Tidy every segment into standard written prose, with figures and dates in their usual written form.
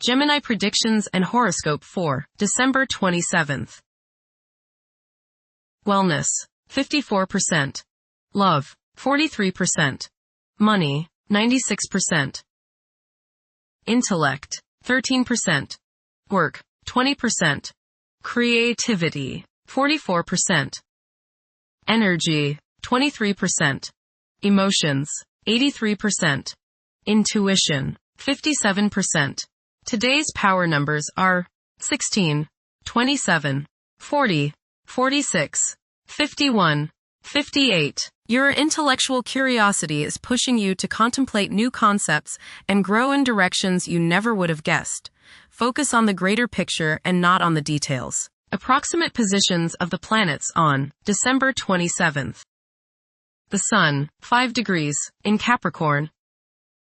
Gemini predictions and horoscope for December 27th. Wellness, 54%. Love, 43%. Money, 96%. Intellect, 13%. Work, 20%. Creativity, 44%. Energy, 23%. Emotions, 83%. Intuition, 57%. Today's power numbers are 16, 27, 40, 46, 51, 58. Your intellectual curiosity is pushing you to contemplate new concepts and grow in directions you never would have guessed. Focus on the greater picture and not on the details. Approximate positions of the planets on December 27th. The Sun, 5 degrees, in Capricorn.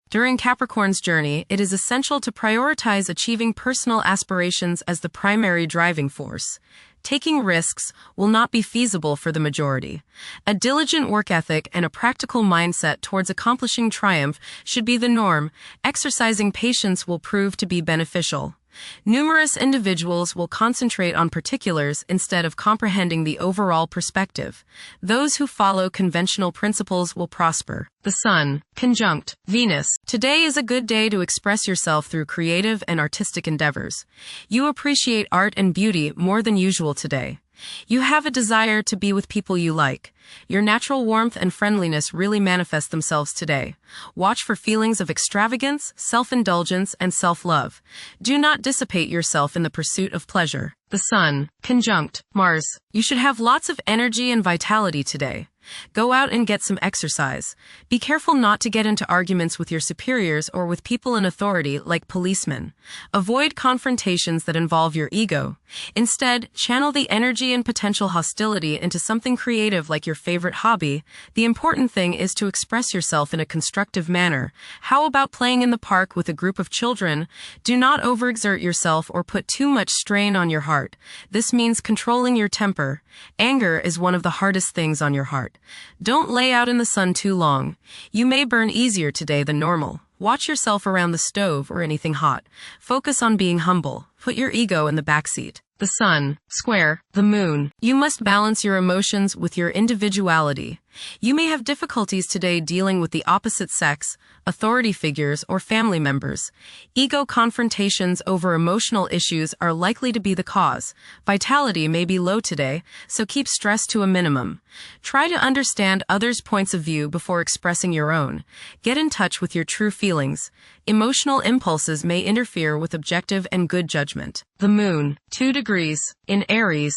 During Capricorn's journey, it is essential to prioritize achieving personal aspirations as the primary driving force. Taking risks will not be feasible for the majority. A diligent work ethic and a practical mindset towards accomplishing triumph should be the norm. Exercising patience will prove to be beneficial. Numerous individuals will concentrate on particulars instead of comprehending the overall perspective. Those who follow conventional principles will prosper. The Sun, conjunct Venus. Today is a good day to express yourself through creative and artistic endeavors. You appreciate art and beauty more than usual today. You have a desire to be with people you like. Your natural warmth and friendliness really manifest themselves today. Watch for feelings of extravagance, self-indulgence, and self-love. Do not dissipate yourself in the pursuit of pleasure. The Sun, conjunct Mars. You should have lots of energy and vitality today. Go out and get some exercise. Be careful not to get into arguments with your superiors or with people in authority like policemen. Avoid confrontations that involve your ego. Instead, channel the energy and potential hostility into something creative like your favorite hobby. The important thing is to express yourself in a constructive manner. How about playing in the park with a group of children? Do not overexert yourself or put too much strain on your heart. This means controlling your temper. Anger is one of the hardest things on your heart. Don't lay out in the sun too long. You may burn easier today than normal. Watch yourself around the stove or anything hot. Focus on being humble. Put your ego in the backseat. The Sun, square the Moon. You must balance your emotions with your individuality. You may have difficulties today dealing with the opposite sex, authority figures, or family members. Ego confrontations over emotional issues are likely to be the cause. Vitality may be low today, so keep stress to a minimum. Try to understand others' points of view before expressing your own. Get in touch with your true feelings. Emotional impulses may interfere with objective and good judgment. The Moon, 2 degrees, in Aries.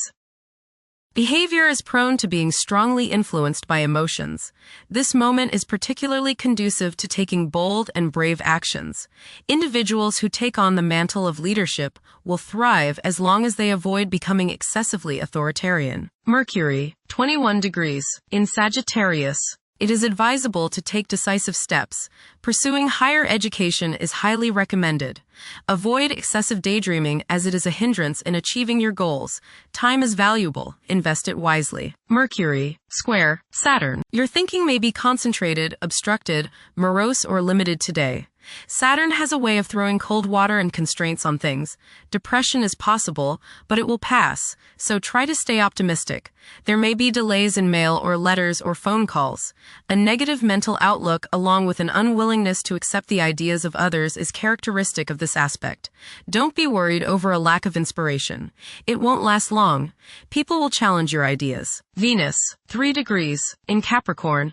Behavior is prone to being strongly influenced by emotions. This moment is particularly conducive to taking bold and brave actions. Individuals who take on the mantle of leadership will thrive as long as they avoid becoming excessively authoritarian. Mercury, 21 degrees, in Sagittarius. It is advisable to take decisive steps. Pursuing higher education is highly recommended. Avoid excessive daydreaming as it is a hindrance in achieving your goals. Time is valuable. Invest it wisely. Mercury, square Saturn. Your thinking may be concentrated, obstructed, morose, or limited today. Saturn has a way of throwing cold water and constraints on things. Depression is possible, but it will pass, so try to stay optimistic. There may be delays in mail or letters or phone calls. A negative mental outlook along with an unwillingness to accept the ideas of others is characteristic of this aspect. Don't be worried over a lack of inspiration. It won't last long. People will challenge your ideas. Venus, 3 degrees, in Capricorn.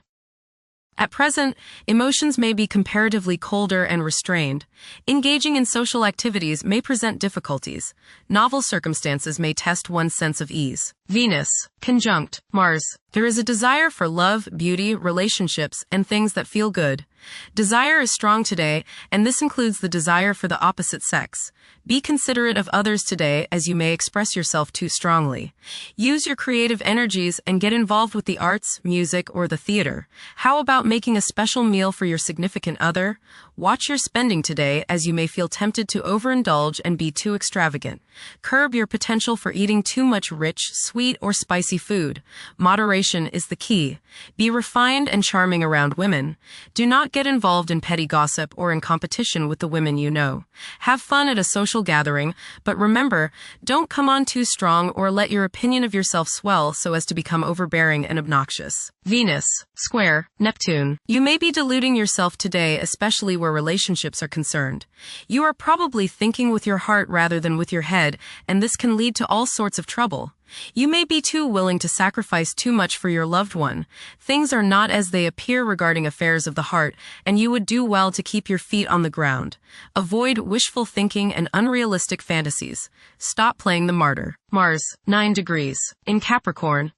At present, emotions may be comparatively colder and restrained. Engaging in social activities may present difficulties. Novel circumstances may test one's sense of ease. Venus, conjunct Mars. There is a desire for love, beauty, relationships, and things that feel good. Desire is strong today, and this includes the desire for the opposite sex. Be considerate of others today as you may express yourself too strongly. Use your creative energies and get involved with the arts, music, or the theater. How about making a special meal for your significant other? Watch your spending today, as you may feel tempted to overindulge and be too extravagant. Curb your potential for eating too much rich, sweet, or spicy food. Moderation is the key. Be refined and charming around women. Do not get involved in petty gossip or in competition with the women you know. Have fun at a social gathering, but remember, don't come on too strong or let your opinion of yourself swell so as to become overbearing and obnoxious. Venus, square, Neptune. You may be deluding yourself today, especially where relationships are concerned. You are probably thinking with your heart rather than with your head, and this can lead to all sorts of trouble. You may be too willing to sacrifice too much for your loved one. Things are not as they appear regarding affairs of the heart, and you would do well to keep your feet on the ground. Avoid wishful thinking and unrealistic fantasies. Stop playing the martyr. Mars, 9 degrees. In Capricorn.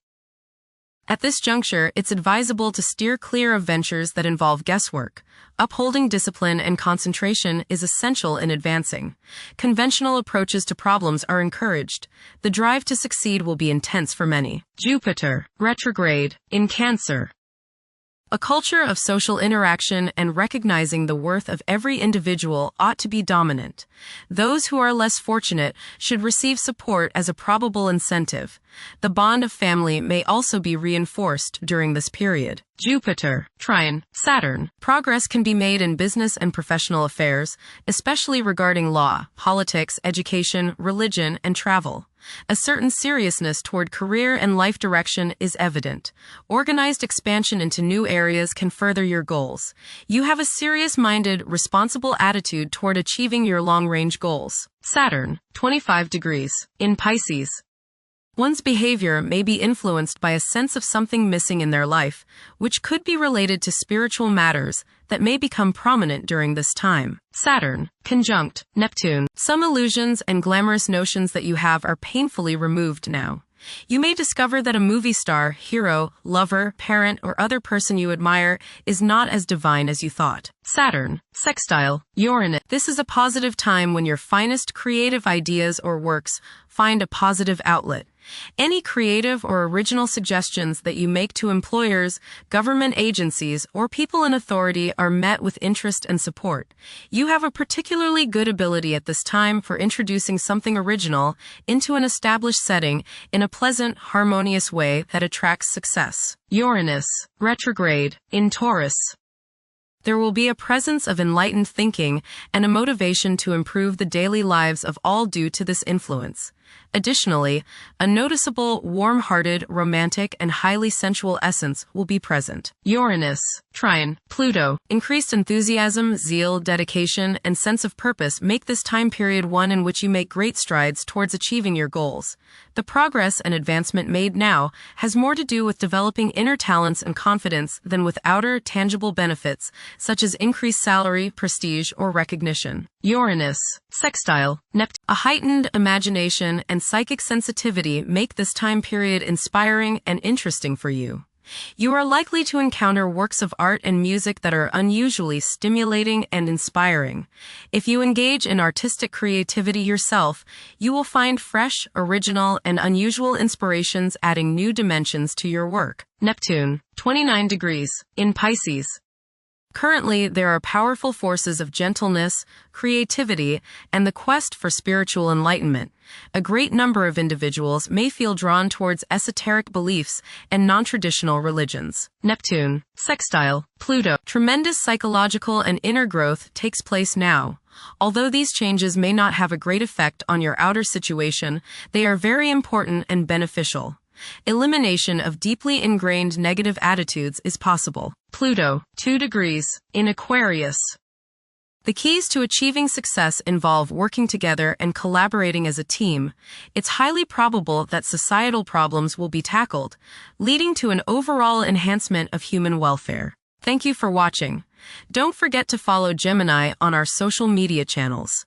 At this juncture, it's advisable to steer clear of ventures that involve guesswork. Upholding discipline and concentration is essential in advancing. Conventional approaches to problems are encouraged. The drive to succeed will be intense for many. Jupiter, retrograde. In Cancer. A culture of social interaction and recognizing the worth of every individual ought to be dominant. Those who are less fortunate should receive support as a probable incentive. The bond of family may also be reinforced during this period. Jupiter, trine, Saturn. Progress can be made in business and professional affairs, especially regarding law, politics, education, religion, and travel. A certain seriousness toward career and life direction is evident. Organized expansion into new areas can further your goals. You have a serious-minded, responsible attitude toward achieving your long-range goals. Saturn, 25 degrees. In Pisces. One's behavior may be influenced by a sense of something missing in their life, which could be related to spiritual matters that may become prominent during this time. Saturn, conjunct Neptune. Some illusions and glamorous notions that you have are painfully removed now. You may discover that a movie star, hero, lover, parent, or other person you admire is not as divine as you thought. Saturn, sextile Uranus. This is a positive time when your finest creative ideas or works find a positive outlet. Any creative or original suggestions that you make to employers, government agencies, or people in authority are met with interest and support. You have a particularly good ability at this time for introducing something original into an established setting in a pleasant, harmonious way that attracts success. Uranus, retrograde. In Taurus. There will be a presence of enlightened thinking and a motivation to improve the daily lives of all due to this influence. Additionally, a noticeable, warm-hearted, romantic, and highly sensual essence will be present. Uranus, trine, Pluto. Increased enthusiasm, zeal, dedication, and sense of purpose make this time period one in which you make great strides towards achieving your goals. The progress and advancement made now has more to do with developing inner talents and confidence than with outer, tangible benefits, such as increased salary, prestige, or recognition. Uranus, sextile Neptune. A heightened imagination and psychic sensitivity make this time period inspiring and interesting for you. You are likely to encounter works of art and music that are unusually stimulating and inspiring. If you engage in artistic creativity yourself, you will find fresh, original, and unusual inspirations adding new dimensions to your work. Neptune, 29 degrees. In Pisces. Currently, there are powerful forces of gentleness, creativity, and the quest for spiritual enlightenment. A great number of individuals may feel drawn towards esoteric beliefs and non-traditional religions. Neptune, sextile Pluto. Tremendous psychological and inner growth takes place now. Although these changes may not have a great effect on your outer situation, they are very important and beneficial. Elimination of deeply ingrained negative attitudes is possible. Pluto, 2 degrees. In Aquarius. The keys to achieving success involve working together and collaborating as a team. It's highly probable that societal problems will be tackled, leading to an overall enhancement of human welfare. Thank you for watching. Don't forget to follow Gemini on our social media channels.